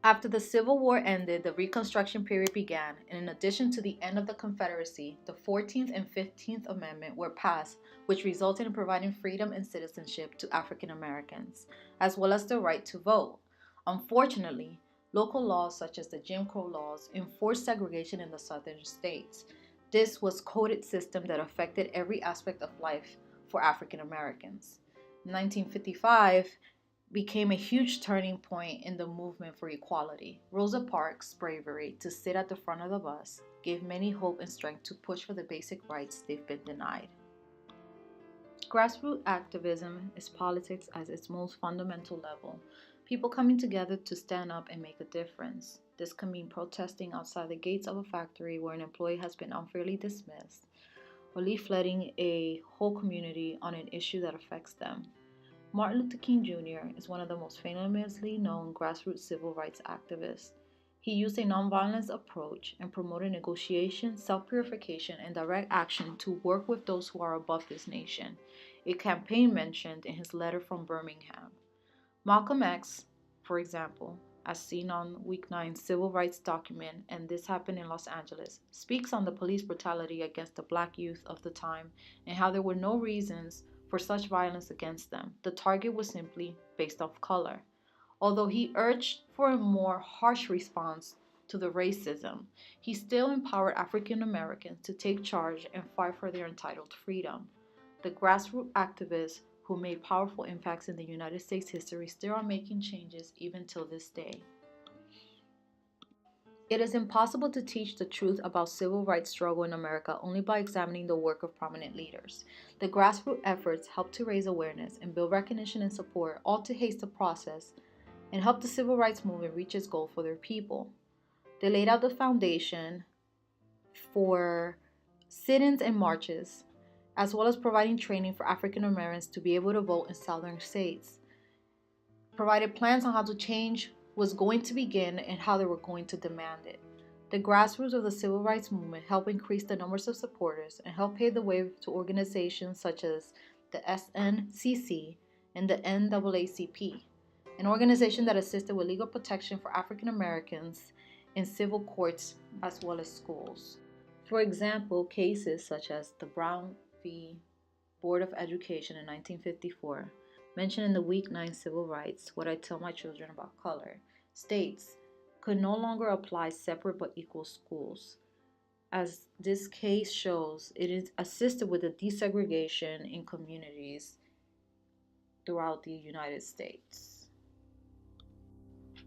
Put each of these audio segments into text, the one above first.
After the Civil War ended, the Reconstruction period began, and in addition to the end of the Confederacy, the 14th and 15th Amendment were passed, which resulted in providing freedom and citizenship to African Americans, as well as the right to vote. Unfortunately, local laws such as the Jim Crow laws enforced segregation in the southern states. This was a coded system that affected every aspect of life for African Americans. In 1955, became a huge turning point in the movement for equality. Rosa Parks' bravery to sit at the front of the bus gave many hope and strength to push for the basic rights they've been denied. Grassroots activism is politics at its most fundamental level. People coming together to stand up and make a difference. This can mean protesting outside the gates of a factory where an employee has been unfairly dismissed, or leafletting a whole community on an issue that affects them. Martin Luther King Jr. is one of the most famously known grassroots civil rights activists. He used a nonviolent approach and promoted negotiation, self-purification, and direct action to work with those who are above this nation, a campaign mentioned in his letter from Birmingham. Malcolm X, for example, as seen on Week 9's Civil Rights document, and this happened in Los Angeles, speaks on the police brutality against the black youth of the time and how there were no reasons for such violence against them. The target was simply based off color. Although he urged for a more harsh response to the racism, he still empowered African Americans to take charge and fight for their entitled freedom. The grassroots activists who made powerful impacts in the United States history still are making changes even till this day. It is impossible to teach the truth about civil rights struggle in America only by examining the work of prominent leaders. The grassroots efforts help to raise awareness and build recognition and support, all to haste the process and help the civil rights movement reach its goal for their people. They laid out the foundation for sit-ins and marches, as well as providing training for African Americans to be able to vote in southern states. Provided plans on how to change was going to begin and how they were going to demand it. The grassroots of the civil rights movement helped increase the numbers of supporters and helped pave the way to organizations such as the SNCC and the NAACP, an organization that assisted with legal protection for African Americans in civil courts as well as schools. For example, cases such as the Brown v. Board of Education in 1954, mentioned in the Week 9 Civil Rights, What I Tell My Children About Color, states could no longer apply separate but equal schools. As this case shows, it is assisted with the desegregation in communities throughout the United States.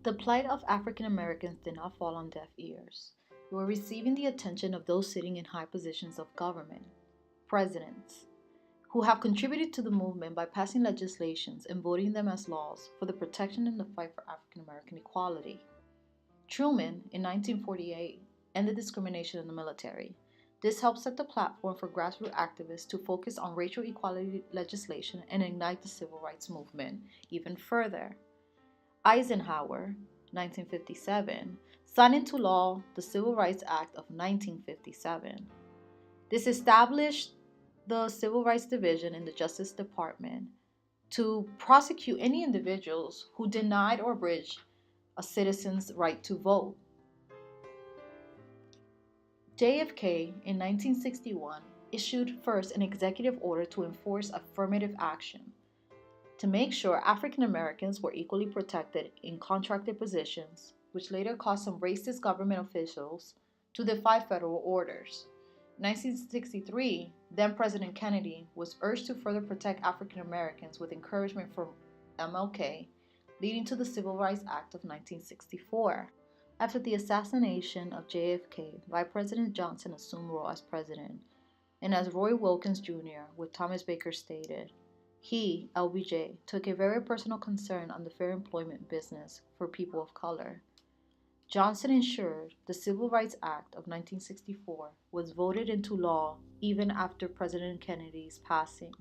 The plight of African Americans did not fall on deaf ears. They were receiving the attention of those sitting in high positions of government, presidents, who have contributed to the movement by passing legislations and voting them as laws for the protection and the fight for African American equality. Truman, in 1948, ended discrimination in the military. This helped set the platform for grassroots activists to focus on racial equality legislation and ignite the civil rights movement even further. Eisenhower, 1957, signed into law the Civil Rights Act of 1957. This established the Civil Rights Division in the Justice Department to prosecute any individuals who denied or abridged a citizen's right to vote. JFK in 1961 issued first an executive order to enforce affirmative action to make sure African Americans were equally protected in contracted positions, which later caused some racist government officials to defy federal orders. In 1963, then President Kennedy was urged to further protect African Americans with encouragement from MLK, leading to the Civil Rights Act of 1964. After the assassination of JFK, Vice President Johnson assumed role as president, and as Roy Wilkins Jr. with Thomas Baker stated, he, LBJ, took a very personal concern on the fair employment business for people of color. Johnson ensured the Civil Rights Act of 1964 was voted into law even after President Kennedy's passing.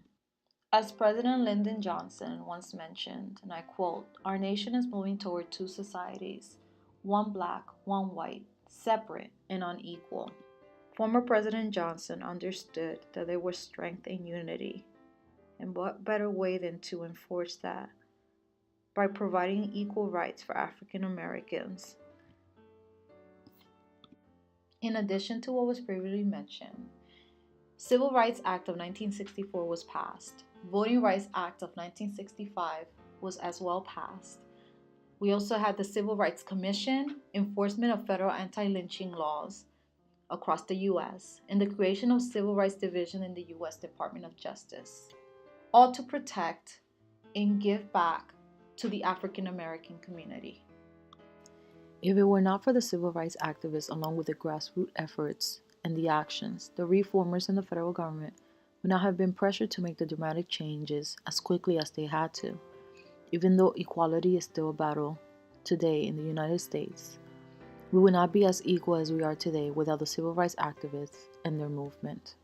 As President Lyndon Johnson once mentioned, and I quote, "Our nation is moving toward two societies, one black, one white, separate and unequal." Former President Johnson understood that there was strength in unity, and what better way than to enforce that by providing equal rights for African Americans. In addition to what was previously mentioned, Civil Rights Act of 1964 was passed. Voting Rights Act of 1965 was as well passed. We also had the Civil Rights Commission, enforcement of federal anti-lynching laws across the U.S., and the creation of Civil Rights Division in the U.S. Department of Justice, all to protect and give back to the African American community. If it were not for the civil rights activists along with the grassroots efforts and the actions, the reformers in the federal government would not have been pressured to make the dramatic changes as quickly as they had to. Even though equality is still a battle today in the United States, we would not be as equal as we are today without the civil rights activists and their movement.